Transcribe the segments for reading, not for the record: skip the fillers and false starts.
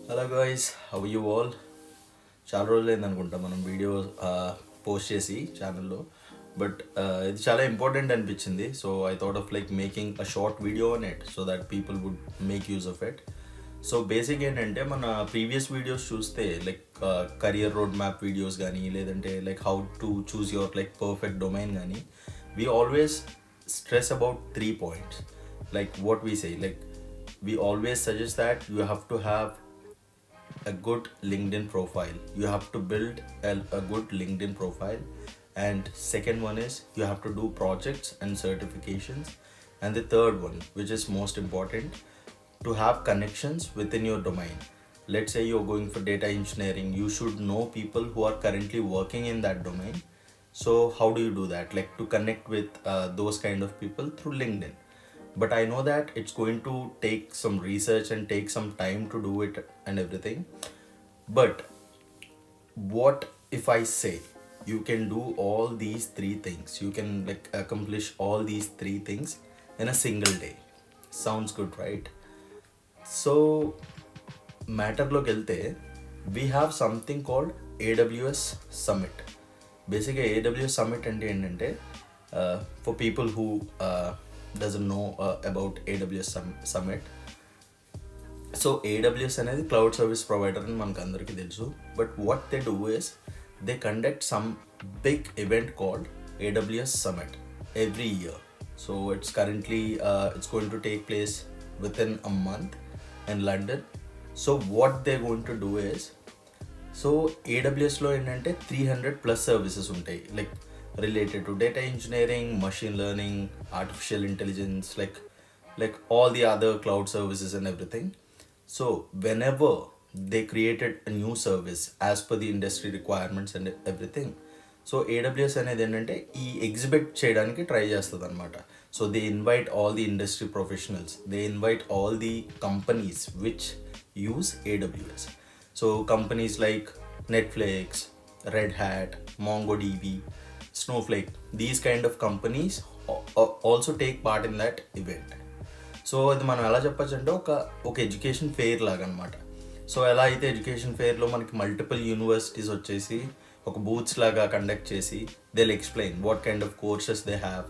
Hello guys, how you all? చాలా రోజులైంది అనుకుంటా మనం వీడియో పోస్ట్ చేసి ఛానల్లో. బట్ ఇది చాలా ఇంపార్టెంట్ అనిపించింది. So I thought of like making a short video on it so that people would make use of it. So basic ఏంటంటే మన ప్రీవియస్ వీడియోస్ చూస్తే like career road map videos కానీ లేదంటే like how to choose your like perfect domain కానీ we always stress about 3 points. Like what we say, like we always suggest that you have to have a good LinkedIn profile. You have to build a good LinkedIn profile. And second one is you have to do projects and certifications. And the third one, which is most important, to have connections within your domain. Let's say you're going for data engineering, you should know people who are currently working in that domain. So how do you do that? Like to connect with those kind of people through LinkedIn. But I know that it's going to take some research and take some time to do it and everything. But what if I say you can do all these three things? You can like accomplish all these three things in a single day. Sounds good, right? So మ్యాటర్లోకి వెళ్తే we have something called AWS summit. బేసిక్గా AWS summit అంటే ఏంటంటే for people who doesn't know about AWS summit. So AWS అనేది cloud service provider అని మనకు అందరికీ తెలుసు. But what they do is they conduct some big event called AWS summit every year. So it's currently it's going to take place with in a month in London. So what they're going to do is, so AWSలో ఏంటంటే 300+ services ఉంటాయి like related to data engineering, machine learning, artificial intelligence, like all the other cloud services and everything. So whenever they created a new service as per the industry requirements and everything, so AWS అనేది ఏంటంటే ఈ exhibit చేయడానికి try చేస్తుంది అనమాట. So they invite all the industry professionals, they invite all the companies which use AWS. So companies like Netflix, red hat, MongoDB, Snowflake, these kind of companies also take part in that event. So ఇది మనం ఎలా చెప్పచ్చు అంటే ఒక education fair లాగా అనమాట. So ఎలా అయితే ఎడ్యుకేషన్ ఫెయిర్లో మనకి మల్టిపుల్ యూనివర్సిటీస్ వచ్చేసి ఒక బూత్స్ లాగా కండక్ట్ చేసి they'll explain what kind of courses they have,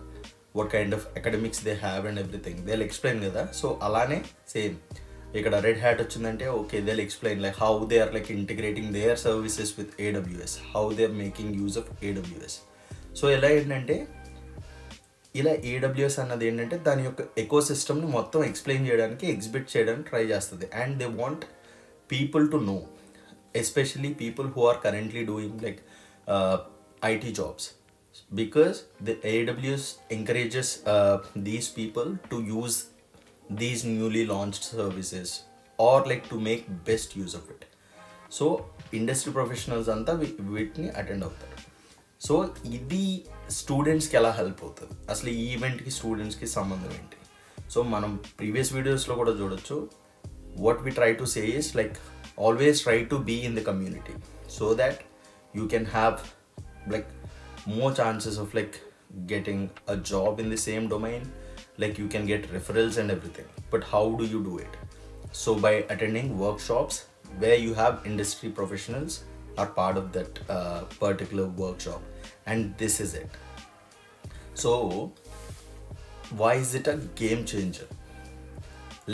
what kind of academics they have and everything. They'll explain కదా. సో అలానే సేమ్ ఇక్కడ రెడ్ హ్యాట్ వచ్చిందంటే okay they'll explain like how they are like integrating their services with AWS, how they are making use of AWS. So ఎలా ఏంటంటే ఇలా AWS అన్నది ఏంటంటే దాని యొక్క ఎకో సిస్టమ్ని మొత్తం ఎక్స్ప్లెయిన్ చేయడానికి, ఎగ్జిబిట్ చేయడానికి ట్రై చేస్తుంది. And they want people to know, especially people who are currently doing like IT jobs, because the AWS encourages these people to use these newly launched services or like to make best use of it. So industry professionals అంతా వీటిని attend అవుతారు. So ఇది స్టూడెంట్స్కి ఎలా help అవుతుంది, అసలు ఈ ఈవెంట్కి స్టూడెంట్స్కి సంబంధం ఏంటి? సో మనం ప్రీవియస్ వీడియోస్లో కూడా చూడొచ్చు. what we try to say is like always try to be in the community so that you can have like more chances of like getting a job in the same domain, like you can get referrals and everything. But how do you do it? So by attending workshops where you have industry professionals are part of that particular workshop, and this is it. So why is it a game changer?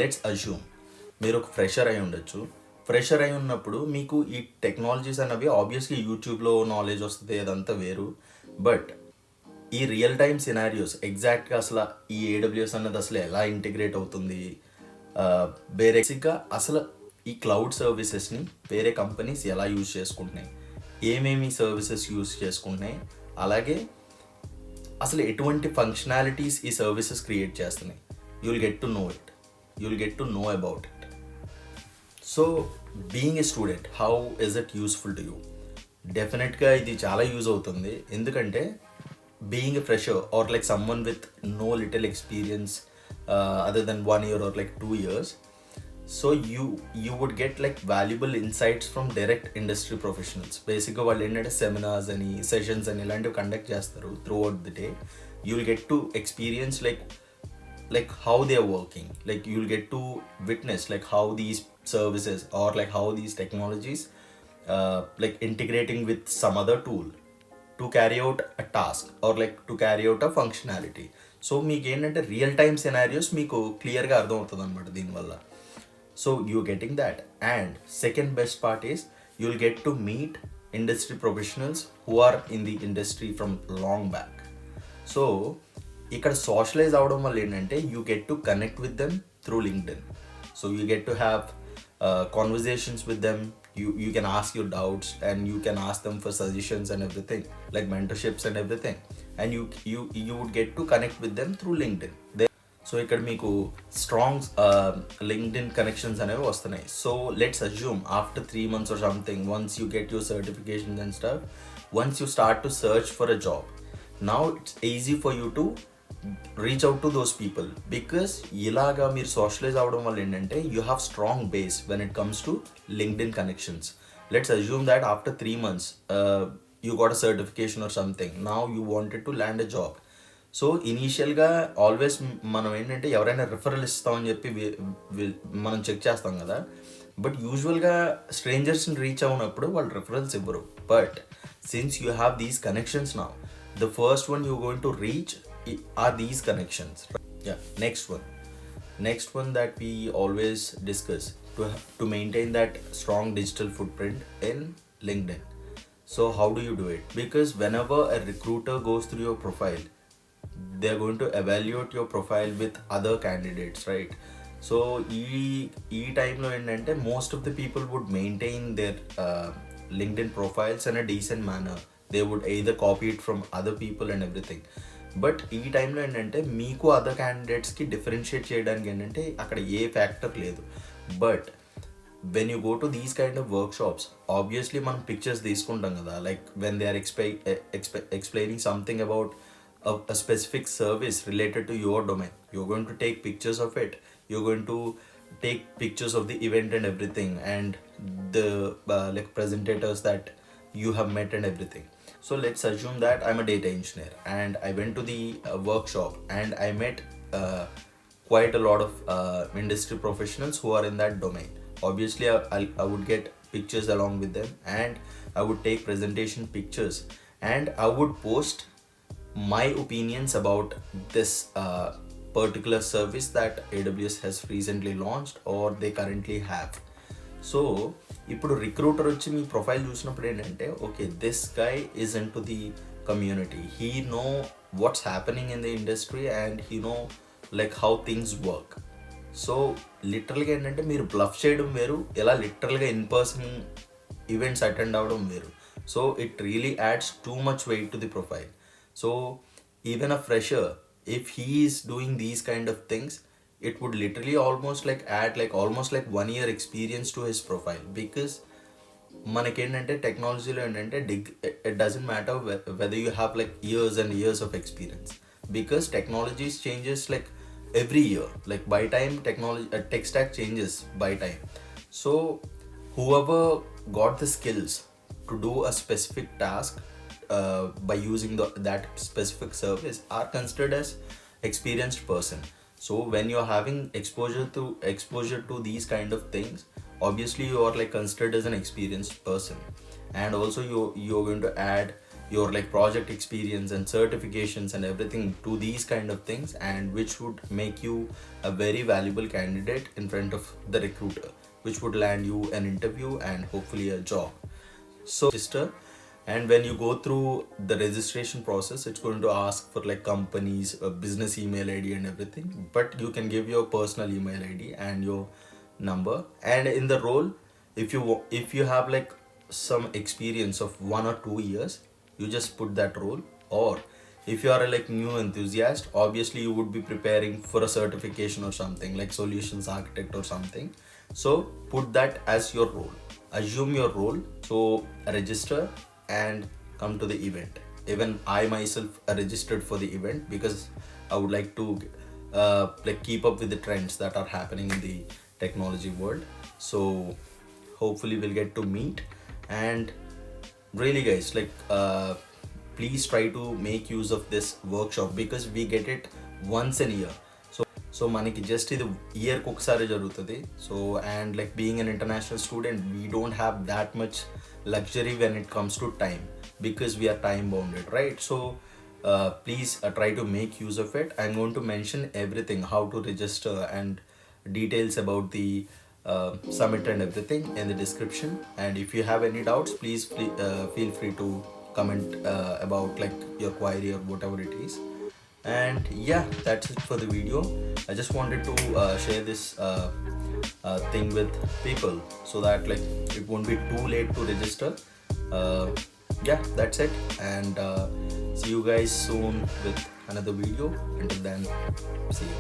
Let's assume మీరు ఒక fresher అయి ఉండొచ్చు. Fresher అయి ఉన్నప్పుడు మీకు ఈ technologies అన్నవి obviously యూట్యూబ్లో నాలెడ్జ్ వస్తుంది, అదంతా వేరు. బట్ ఈ రియల్ టైమ్ సినారియోస్ ఎగ్జాక్ట్గా అసలు ఈ AWS అన్నది అసలు ఎలా ఇంటిగ్రేట్ అవుతుంది, బేసిక్గా అసలు ఈ క్లౌడ్ సర్వీసెస్ని వేరే కంపెనీస్ ఎలా యూజ్ చేసుకుంటున్నాయి, ఏమేమి సర్వీసెస్ యూజ్ చేసుకుంటున్నాయి, అలాగే అసలు ఎటువంటి ఫంక్షనాలిటీస్ ఈ సర్వీసెస్ క్రియేట్ చేస్తున్నాయి, you'll get to know it, you'll get to know about it. So being a student, how is it useful to you? డెఫినెట్గా ఇది చాలా యూజ్ అవుతుంది. ఎందుకంటే being a fresher or like someone with no little experience other than 1 year or like 2 years, so you would get like valuable insights from direct industry professionals. బేసిక్గా వాళ్ళు ఏంటంటే seminars అని, sessions అని ఇలాంటివి కండక్ట్ చేస్తారు through out the day. You will get to experience like like how they're working. Like you'll get to witness like how these services or like how these technologies like integrating with some other tool to carry out a task or like to carry out a functionality. So మీకు ఏంటంటే real time scenarios మీకు క్లియర్గా అర్థమవుతుంది అనమాట దీనివల్ల. So you getting that. And second best part is you'll get to meet industry professionals who are in the industry from long back. So ఇక్కడ socialize అవడం వల్ల ఏంటంటే you get to connect with them through LinkedIn. So you get to have conversations with them. You can ask your doubts and you can ask them for suggestions and everything, like mentorships and everything, and you would get to connect with them through LinkedIn. So ఇక్కడ మీకు strong LinkedIn connections అనేవి వస్తున్నాయి. So let's assume after 3 months or something, once you get your certifications and stuff, once you start to search for a job, now it's easy for you to reach out to those people. Because ఇలాగా మీరు socialise అవ్వడం వల్ల ఏంటంటే you have strong base when it comes to LinkedIn connections. Let's assume that after 3 months you got a certification or something, now you wanted to land a job. So ఇనీషియల్గా always మనం ఏంటంటే ఎవరైనా referral ఇస్తామని చెప్పి మనం check చేస్తాం కదా. But యూజువల్గా స్ట్రేంజర్స్ని రీచ్ అవునప్పుడు వాళ్ళు రిఫరల్స్ ఇవ్వరు. But since you have these connections now, the first one you're going to reach are these connections. Yeah, next one that we always discuss to maintain that strong digital footprint in LinkedIn. So how do you do it? Because whenever a recruiter goes through your profile, they're going to evaluate your profile with other candidates, right? So ఈ టైంలో ఏంటంటే most of the people would maintain their LinkedIn profiles in a decent manner. They would either copy it from other people and everything. But ఈ టైంలో ఏంటంటే మీకు other క్యాండిడేట్స్కి differentiate చేయడానికి ఏంటంటే అక్కడ ఏ ఫ్యాక్టర్ లేదు. But when you go to these kind of workshops, obviously మనం పిక్చర్స్ తీసుకుంటాం కదా. Like when they are explaining something about a specific service related to your domain, you're going to take pictures of it, you're going to take pictures of the event and everything, and the like presentators that you have met and everything. So let's assume that I'm a data engineer and I went to the workshop and I met quite a lot of industry professionals who are in that domain. Obviously I would get pictures along with them, and I would take presentation pictures, and I would post my opinions about this particular service that AWS has recently launched or they currently have. So ఇప్పుడు recruiter వచ్చి మీ profile చూసినప్పుడు ఏంటంటే okay, this guy is in to the community, he know what's happening in the industry and he no like how things work. So లిటరల్గా ఏంటంటే మీరు bluff చేయడం వేరు, ఇలా లిటరల్గా ఇన్ పర్సన్ ఈవెంట్స్ అటెండ్ అవ్వడం వేరు. So it really adds too much weight to the profile. So even a fresher, if he is doing these kind of things, it would literally almost like add like almost like 1 year experience to his profile. Because మనకేంటంటే టెక్నాలజీలో ఏంటంటే it doesn't matter whether you have like years and years of experience, because technologies changes like every year. Like by time technology tech stack changes by time. So whoever got the skills to do a specific task by using that specific service are considered as experienced person. So when you're having exposure to these kind of things, obviously you are like considered as an experienced person. And also you're going to add your like project experience and certifications and everything to these kind of things, and which would make you a very valuable candidate in front of the recruiter, which would land you an interview and hopefully a job. So register, and when you go through the registration process, it's going to ask for like company's business email ID and everything, but you can give your personal email ID and your number. And in the role, if you have like some experience of 1 or 2 years, you just put that role. Or if you are a like new enthusiast, obviously you would be preparing for a certification or something like solutions architect or something. So put that as your role, assume your role. So register and come to the event. Even I myself registered for the event because I would like to like keep up with the trends that are happening in the technology world. So hopefully we'll get to meet. And really guys, like please try to make use of this workshop, because we get it once a year. So so మనకి just ఇది ఇయర్కి ఒకసారి జరుగుతుంది. So and like being an international student we don't have that much luxury when it comes to time, because we are time bounded, right? So please try to make use of it. I'm going to mention everything, how to register and details about the summit and everything in the description. And if you have any doubts, please feel free to comment about like your query or whatever it is. And yeah, that's it for the video. I just wanted to share this thing with people so that like it won't be too late to register. Yeah, that's it. And see you guys soon with another video. Until then, see you.